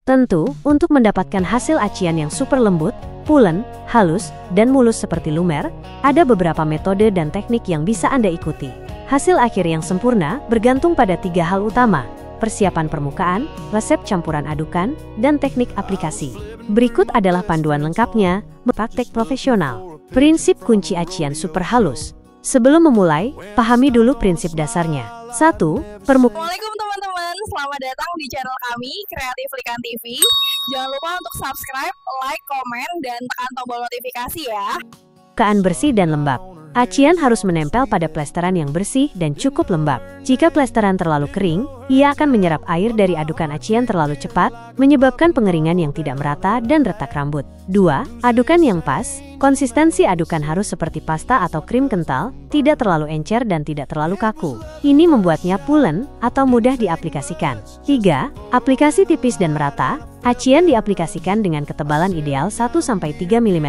Tentu, untuk mendapatkan hasil acian yang super lembut, pulen, halus, dan mulus seperti lumer, ada beberapa metode dan teknik yang bisa Anda ikuti. Hasil akhir yang sempurna bergantung pada 3 hal utama: persiapan permukaan, resep campuran adukan, dan teknik aplikasi. Berikut adalah panduan lengkapnya, praktek profesional. Prinsip kunci acian super halus. Sebelum memulai, pahami dulu prinsip dasarnya. 1. Assalamualaikum teman-teman, selamat datang di channel kami, Kreatif Likan TV. Jangan lupa untuk subscribe, like, komen, dan tekan tombol notifikasi ya. Permukaan bersih dan lembab. Acian harus menempel pada plesteran yang bersih dan cukup lembab. Jika plesteran terlalu kering, ia akan menyerap air dari adukan acian terlalu cepat, menyebabkan pengeringan yang tidak merata dan retak rambut. 2. Adukan yang pas. Konsistensi adukan harus seperti pasta atau krim kental, tidak terlalu encer dan tidak terlalu kaku. Ini membuatnya pulen atau mudah diaplikasikan. 3. Aplikasi tipis dan merata. Acian diaplikasikan dengan ketebalan ideal 1-3 mm.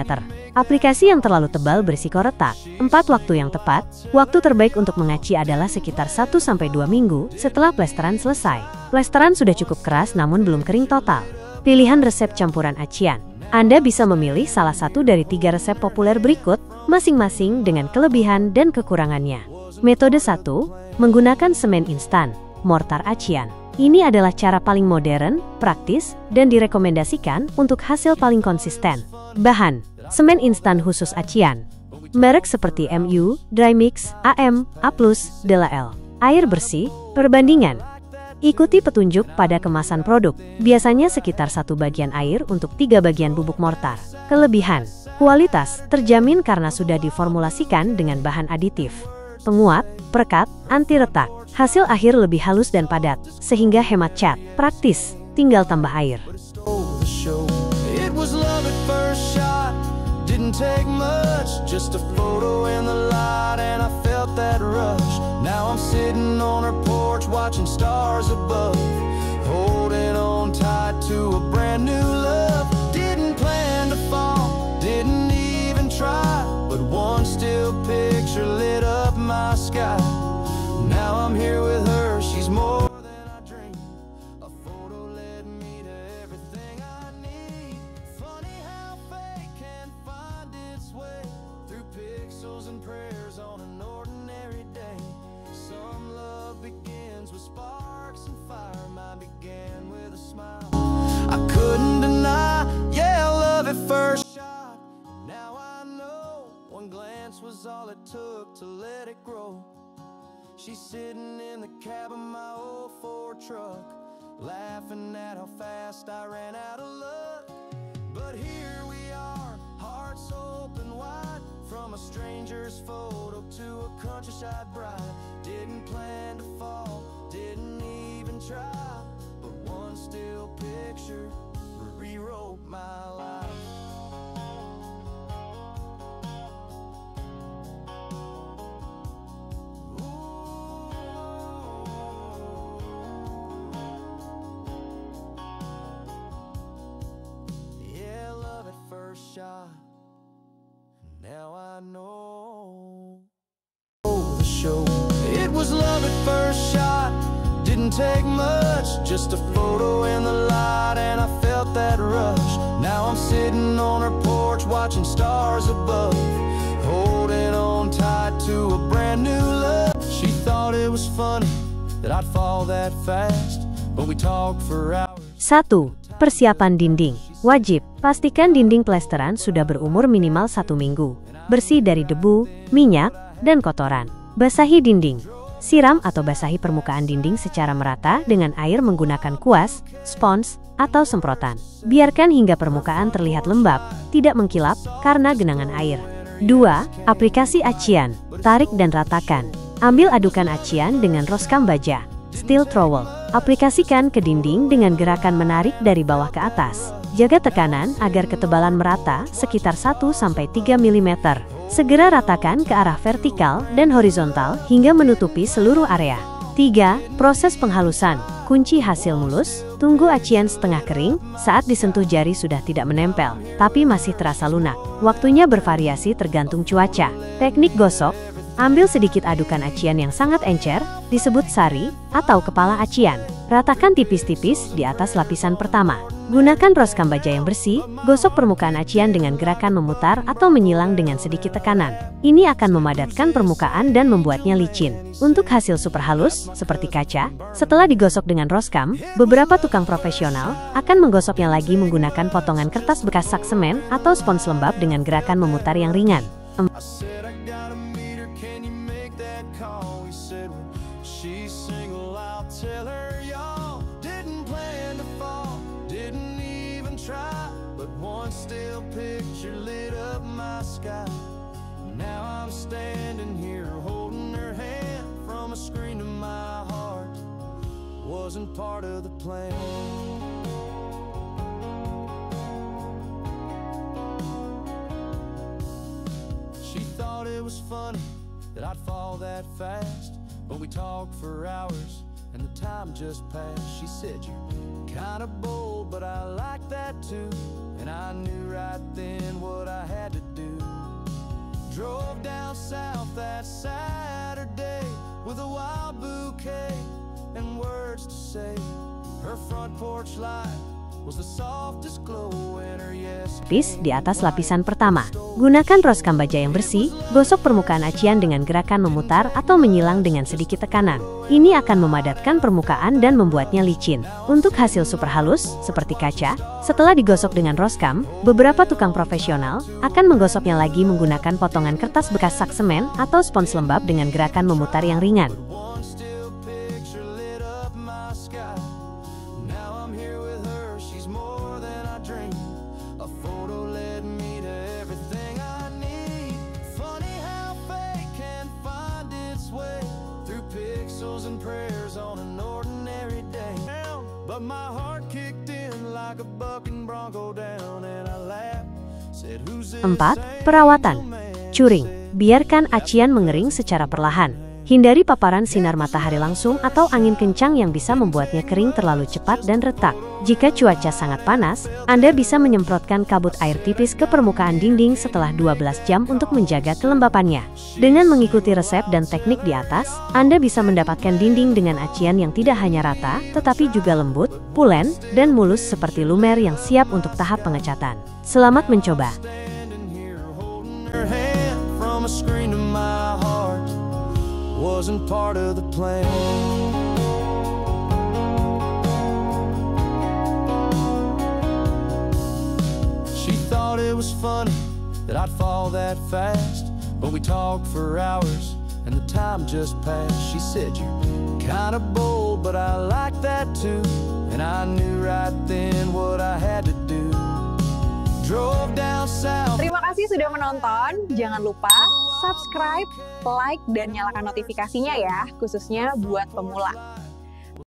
Aplikasi yang terlalu tebal berisiko retak. 4. Waktu yang tepat. Waktu terbaik untuk mengaci adalah sekitar 1-2 minggu setelah plesteran selesai. Plesteran sudah cukup keras namun belum kering total. Pilihan resep campuran acian. Anda bisa memilih salah satu dari 3 resep populer berikut, masing-masing dengan kelebihan dan kekurangannya. Metode 1. Menggunakan semen instan, mortar acian. Ini adalah cara paling modern, praktis, dan direkomendasikan untuk hasil paling konsisten. Bahan: semen instan khusus acian. Merek seperti MU, Drymix, AM, A+, DLL. Air bersih. Perbandingan: ikuti petunjuk pada kemasan produk. Biasanya sekitar 1 bagian air untuk 3 bagian bubuk mortar. Kelebihan: kualitas terjamin karena sudah diformulasikan dengan bahan aditif. Penguat, perekat, anti retak. Hasil akhir lebih halus dan padat, sehingga hemat cat. Praktis, tinggal tambah air. Now I'm here with her, she's more than I dream. A photo led me to everything I need. Funny how fate can find its way through pixels and prayers on an ordinary day. Some love begins with sparks and fire. Mine began with a smile I couldn't deny. Yeah, love at first shot. Now I know one glance was all it took to let it grow. She's sitting in the cab of my old Ford truck, laughing at how fast I ran out of luck. But here we are, hearts open wide, from a stranger's photo to a countryside bride. Didn't plan to fall, didn't even try, but one still picture rewrote my life. Now I know the show. It was love at first shot. Didn't take much, just a photo in the light, and I felt that rush. Now I'm sitting on her porch watching stars above, holding on tight to a brand new love. She thought it was funny that I'd fall that fast, but we talked for hours. 1. Persiapan dinding. Wajib, pastikan dinding plesteran sudah berumur minimal 1 minggu. Bersih dari debu, minyak, dan kotoran. Basahi dinding. Siram atau basahi permukaan dinding secara merata dengan air menggunakan kuas, spons, atau semprotan. Biarkan hingga permukaan terlihat lembab, tidak mengkilap karena genangan air. 2. Aplikasi acian. Tarik dan ratakan. Ambil adukan acian dengan roskam baja, steel trowel. Aplikasikan ke dinding dengan gerakan menarik dari bawah ke atas. Jaga tekanan agar ketebalan merata sekitar 1-3 mm. Segera ratakan ke arah vertikal dan horizontal hingga menutupi seluruh area. 3. Proses penghalusan. Kunci hasil mulus. Tunggu acian setengah kering. Saat disentuh jari sudah tidak menempel, tapi masih terasa lunak. Waktunya bervariasi tergantung cuaca. Teknik gosok. Ambil sedikit adukan acian yang sangat encer, disebut sari atau kepala acian. Ratakan tipis-tipis di atas lapisan pertama. Gunakan roskam baja yang bersih, gosok permukaan acian dengan gerakan memutar atau menyilang dengan sedikit tekanan. Ini akan memadatkan permukaan dan membuatnya licin. Untuk hasil super halus, seperti kaca, setelah digosok dengan roskam, beberapa tukang profesional akan menggosoknya lagi menggunakan potongan kertas bekas sak semen atau spons lembab dengan gerakan memutar yang ringan. I said I gotta meet her, can you make that call? He said when she's single I'll tell her y'all didn't plan to fall, didn't even try, but one still picture lit up my sky. Now I'm standing here holding her hand from a screen to my heart. Wasn't part of the plan. She thought it was funny that I'd fall that fast, but we talked for hours and the time just passed. She said you're kinda bold, but I like that too, and I knew right then what I had to do. Drove down south that Saturday with a wild bouquet and words to say. Her front porch light was the softest glow in her yes. Di atas lapisan pertama. Gunakan roskam baja yang bersih, gosok permukaan acian dengan gerakan memutar atau menyilang dengan sedikit tekanan. Ini akan memadatkan permukaan dan membuatnya licin. Untuk hasil super halus, seperti kaca, setelah digosok dengan roskam, beberapa tukang profesional akan menggosoknya lagi menggunakan potongan kertas bekas sak semen atau spons lembab dengan gerakan memutar yang ringan. One still picture lit up my sky. Now I'm here with her, she's more than I dreamed. A photo led me to everything I need. Funny how fate can find its way through pixels and prayers on an ordinary day. But my heart kicked in like a bucking bronco down and I laughed. Said who's this 4. Perawatan. Curing. Biarkan acian mengering secara perlahan. Hindari paparan sinar matahari langsung atau angin kencang yang bisa membuatnya kering terlalu cepat dan retak. Jika cuaca sangat panas, Anda bisa menyemprotkan kabut air tipis ke permukaan dinding setelah 12 jam untuk menjaga kelembapannya. Dengan mengikuti resep dan teknik di atas, Anda bisa mendapatkan dinding dengan acian yang tidak hanya rata, tetapi juga lembut, pulen, dan mulus seperti lumer yang siap untuk tahap pengecatan. Selamat mencoba! standing here holding her hand from a screen to my heart. Wasn't part of the plan. She thought it was funny that I'd fall that fast, but we talked for hours and the time just passed. She said you're kinda bold, but I like that too, and I knew right then what I had to do. Drove down south. Terima kasih sudah menonton. Jangan lupa subscribe, like, dan nyalakan notifikasinya ya, khususnya buat pemula.